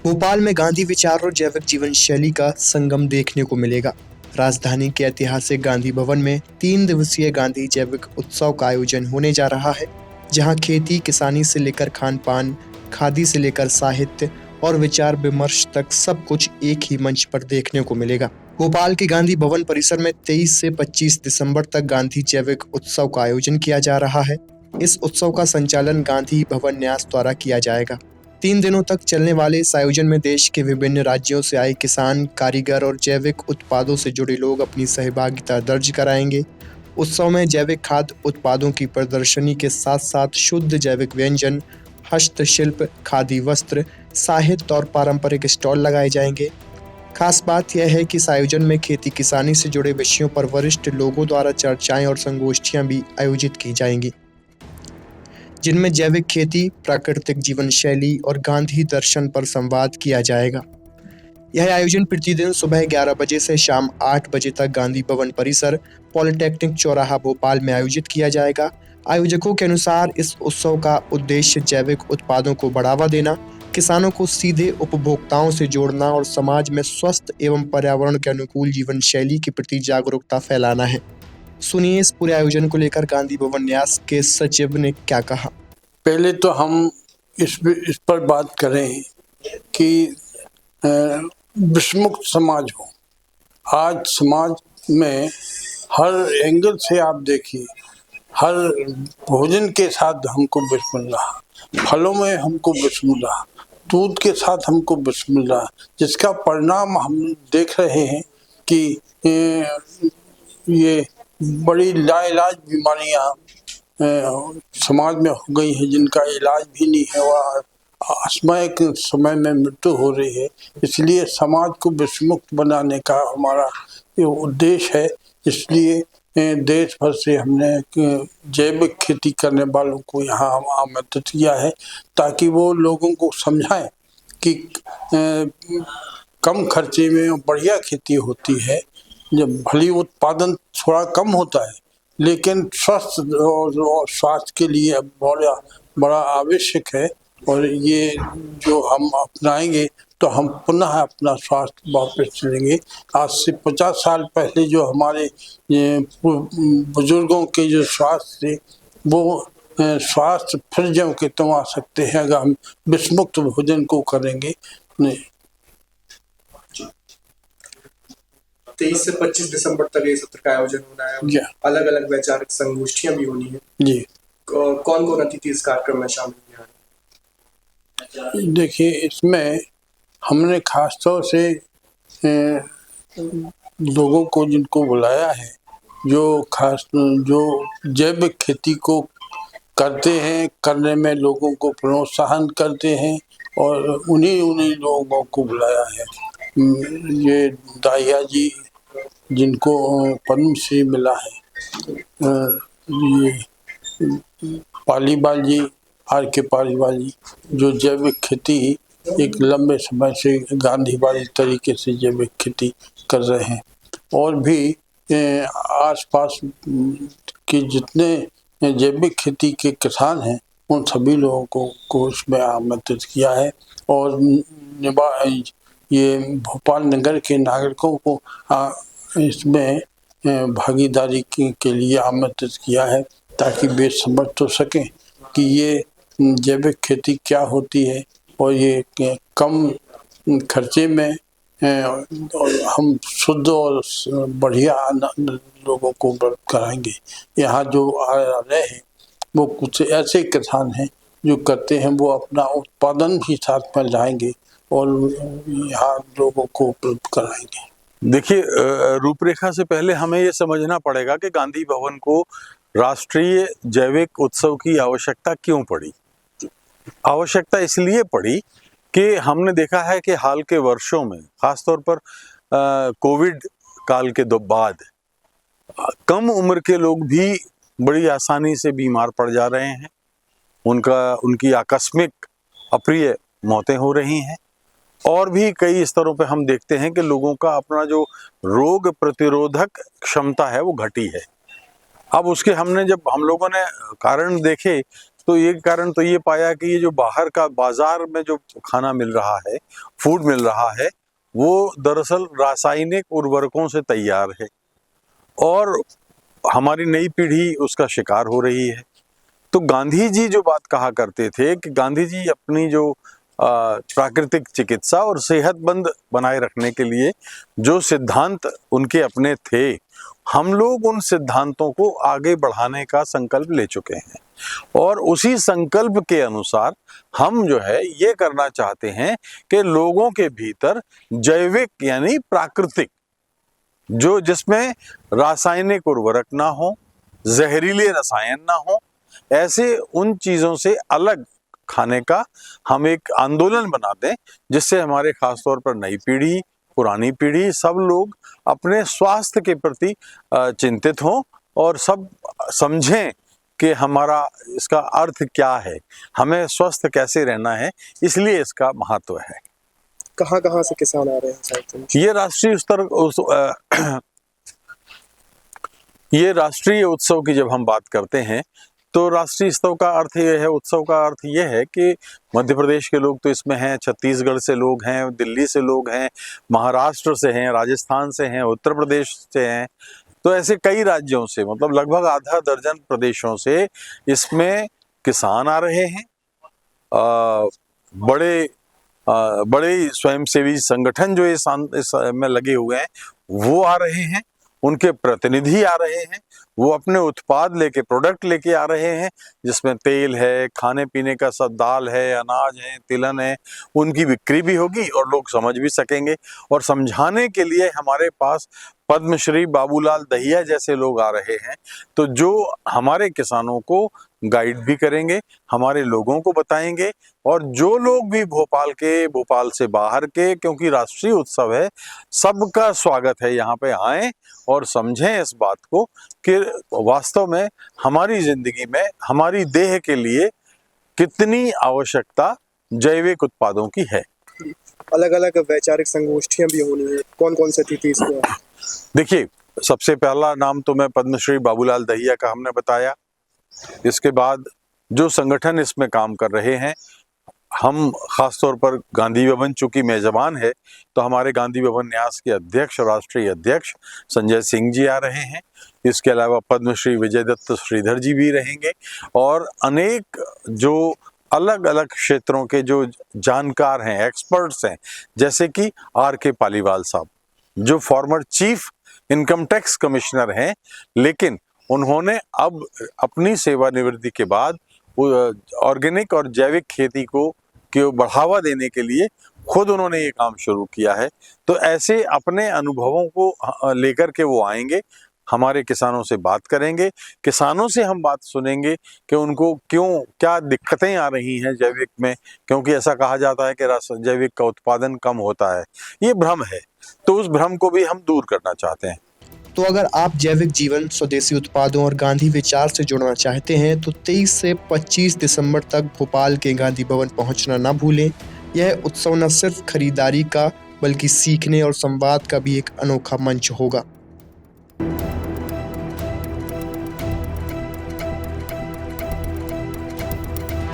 भोपाल में गांधी विचार और जैविक जीवन शैली का संगम देखने को मिलेगा। राजधानी के ऐतिहासिक गांधी भवन में 3 दिवसीय गांधी जैविक उत्सव का आयोजन होने जा रहा है, जहां खेती किसानी से लेकर खान पान, खादी से लेकर साहित्य और विचार विमर्श तक सब कुछ एक ही मंच पर देखने को मिलेगा। भोपाल के गांधी भवन परिसर में 23 से 25 दिसंबर तक गांधी जैविक उत्सव का आयोजन किया जा रहा है। इस उत्सव का संचालन गांधी भवन न्यास द्वारा किया जाएगा। 3 दिनों तक चलने वाले इस आयोजन में देश के विभिन्न राज्यों से आए किसान, कारीगर और जैविक उत्पादों से जुड़े लोग अपनी सहभागिता दर्ज कराएंगे। उत्सव में जैविक खाद्य उत्पादों की प्रदर्शनी के साथ साथ शुद्ध जैविक व्यंजन, हस्तशिल्प, खादी वस्त्र, साहित्य और पारंपरिक स्टॉल लगाए जाएंगे। खास बात यह है कि इस आयोजन में खेती किसानी से जुड़े विषयों पर वरिष्ठ लोगों द्वारा चर्चाएं और संगोष्ठियां भी आयोजित की जाएंगी, जिनमें जैविक खेती, प्राकृतिक जीवन शैली और गांधी दर्शन पर संवाद किया जाएगा। यह आयोजन प्रतिदिन सुबह 11 बजे से शाम 8 बजे तक गांधी भवन परिसर, पॉलिटेक्निक चौराहा, भोपाल में आयोजित किया जाएगा। आयोजकों के अनुसार इस उत्सव का उद्देश्य जैविक उत्पादों को बढ़ावा देना, किसानों को सीधे उपभोक्ताओं से जोड़ना और समाज में स्वस्थ एवं पर्यावरण के अनुकूल जीवन शैली के प्रति जागरूकता फैलाना है। सुनिए इस पूरे आयोजन को लेकर गांधी भवन न्यास के सचिव ने क्या कहा। पहले तो हम इस पर बात करें कि विषमुक्त समाज हो। आज समाज में हर एंगल से आप देखिए, हर भोजन के साथ हमको विष मिल रहा, फलों में हमको विष मिल रहा, दूध के साथ हमको विष मिल रहा, जिसका परिणाम हम देख रहे हैं कि ये बड़ी लाइलाज बीमारियां समाज में हो गई है, जिनका इलाज भी नहीं है, वह असमय के समय में मृत्यु हो रही है। इसलिए समाज को विषमुक्त बनाने का हमारा ये उद्देश्य है। इसलिए देश भर से हमने जैविक खेती करने वालों को यहाँ आमंत्रित किया है, ताकि वो लोगों को समझाएं कि कम खर्चे में बढ़िया खेती होती है। जब भली उत्पादन थोड़ा कम होता है, लेकिन स्वस्थ और स्वास्थ्य के लिए बड़ा आवश्यक है। और ये जो हम अपनाएंगे तो हम पुनः अपना स्वास्थ्य वापस चलेंगे। आज से 50 साल पहले जो हमारे बुजुर्गों के जो स्वास्थ्य थे, वो स्वास्थ्य फिर ज्यों के त्यों आ सकते हैं अगर हम विषमुक्त भोजन को करेंगे। 23 से 25 दिसंबर तक ये सत्र का आयोजन होना है। अलग अलग वैचारिक संगोष्ठियां भी होनी है जी। कौन कौन अतिथि इस कार्यक्रम में शामिल हैं? देखिए, इसमें हमने खास तौर से लोगों को जिनको बुलाया है, जो जैविक खेती को करते हैं, करने में लोगों को प्रोत्साहन करते हैं, और उन्हीं लोगों को बुलाया है। ये दाहिया जी, जिनको पद्मश्री मिला है, ये पालीवाल जी, R.K. पालीवाल जी, जो जैविक खेती एक लंबे समय से गांधीवादी तरीके से जैविक खेती कर रहे हैं। और भी आसपास के जितने जैविक खेती के किसान हैं, उन सभी लोगों को इसमें आमंत्रित किया है। और ये भोपाल नगर के नागरिकों को इसमें भागीदारी के लिए आमंत्रित किया है, ताकि वे समझ तो सकें कि ये जैविक खेती क्या होती है, और ये कम खर्चे में हम शुद्ध और बढ़िया लोगों को कराएंगे। यहाँ जो आ रहे हैं वो कुछ ऐसे किसान हैं जो करते हैं, वो अपना उत्पादन भी साथ में लाएंगे और यहाँ लोगों को उपलब्ध कराएंगे। देखिए, रूपरेखा से पहले हमें ये समझना पड़ेगा कि गांधी भवन को राष्ट्रीय जैविक उत्सव की आवश्यकता क्यों पड़ी। आवश्यकता इसलिए पड़ी कि हमने देखा है कि हाल के वर्षों में, खासतौर पर कोविड काल के बाद, कम उम्र के लोग भी बड़ी आसानी से बीमार पड़ जा रहे हैं। उनकी आकस्मिक अप्रिय मौतें हो रही हैं। और भी कई स्तरों पे हम देखते हैं कि लोगों का अपना जो रोग प्रतिरोधक क्षमता है वो घटी है। अब उसके जब हम लोगों ने कारण देखे तो ये कारण तो ये पाया कि ये जो बाहर का बाजार में जो खाना मिल रहा है, फूड मिल रहा है, वो दरअसल रासायनिक उर्वरकों से तैयार है और हमारी नई पीढ़ी उसका शिकार हो रही है। तो गांधी जी जो बात कहा करते थे कि गांधी जी अपनी जो प्राकृतिक चिकित्सा और सेहतमंद बनाए रखने के लिए जो सिद्धांत उनके अपने थे, हम लोग उन सिद्धांतों को आगे बढ़ाने का संकल्प ले चुके हैं और उसी संकल्प के अनुसार हम जो है ये करना चाहते हैं कि लोगों के भीतर जैविक यानी प्राकृतिक जो जिसमें रासायनिक उर्वरक ना हो, जहरीले रसायन ना हो, ऐसे उन चीजों से अलग खाने का हम एक आंदोलन बना दें, जिससे हमारे खासतौर पर नई पीढ़ी, पुरानी पीढ़ी सब लोग अपने स्वास्थ्य के प्रति चिंतित हों और सब समझें कि हमारा इसका अर्थ क्या है, हमें स्वस्थ कैसे रहना है, इसलिए इसका महत्व है। कहाँ से किसान आ रहे हैं साहित्य? ये राष्ट्रीय उत्सव की जब हम बात करते हैं तो राष्ट्रीय उत्सव का अर्थ ये है, उत्सव का अर्थ ये है कि मध्य प्रदेश के लोग तो इसमें हैं, छत्तीसगढ़ से लोग हैं, दिल्ली से लोग हैं, महाराष्ट्र से हैं, राजस्थान से हैं, उत्तर प्रदेश से हैं, तो ऐसे कई राज्यों से, मतलब लगभग आधा दर्जन प्रदेशों से इसमें किसान आ रहे हैं। बड़े स्वयंसेवी संगठन जो इस में लगे हुए हैं वो आ रहे हैं, उनके प्रतिनिधि आ रहे हैं, वो अपने उत्पाद लेके, प्रोडक्ट लेके आ रहे हैं, जिसमें तेल है, खाने पीने का सब दाल है, अनाज है, तिलहन है, उनकी बिक्री भी होगी और लोग समझ भी सकेंगे। और समझाने के लिए हमारे पास पद्मश्री बाबूलाल दहिया जैसे लोग आ रहे हैं, तो जो हमारे किसानों को गाइड भी करेंगे, हमारे लोगों को बताएंगे, और जो लोग भी भोपाल से बाहर के, क्योंकि राष्ट्रीय उत्सव है, सबका स्वागत है, यहाँ पे आएं और समझें इस बात को कि वास्तव में हमारी जिंदगी में, हमारी देह के लिए कितनी आवश्यकता जैविक उत्पादों की है। अलग अलग वैचारिक संगोष्ठियां भी होनी है, कौन कौन से थी इसमें? देखिए, सबसे पहला नाम तो मैं पद्मश्री बाबूलाल दहिया का हमने बताया। इसके बाद जो संगठन इसमें काम कर रहे हैं, हम खासतौर पर गांधी भवन चूंकि मेजबान है, तो हमारे गांधी भवन न्यास के अध्यक्ष, राष्ट्रीय अध्यक्ष संजय सिंह जी आ रहे हैं। इसके अलावा पद्मश्री विजय दत्त श्रीधर जी भी रहेंगे और अनेक जो अलग अलग क्षेत्रों के जो जानकार हैं, एक्सपर्ट्स हैं, जैसे कि R.K. पालीवाल साहब, जो former chief income tax commissioner हैं, लेकिन उन्होंने अब अपनी सेवानिवृत्ति के बाद ऑर्गेनिक और जैविक खेती को बढ़ावा देने के लिए खुद उन्होंने ये काम शुरू किया है। तो ऐसे अपने अनुभवों को लेकर के वो आएंगे, हमारे किसानों से बात करेंगे, किसानों से हम बात सुनेंगे कि उनको क्या दिक्कतें आ रही हैं जैविक में, क्योंकि ऐसा कहा जाता है कि जैविक का उत्पादन कम होता है, ये भ्रम है, तो उस भ्रम को भी हम दूर करना चाहते हैं। तो अगर आप जैविक जीवन, स्वदेशी उत्पादों और गांधी विचार से जुड़ना चाहते हैं तो 23 से 25 दिसंबर तक भोपाल के गांधी भवन पहुंचना ना भूलें। यह उत्सव न सिर्फ खरीदारी का बल्कि सीखने और संवाद का भी एक अनोखा मंच होगा।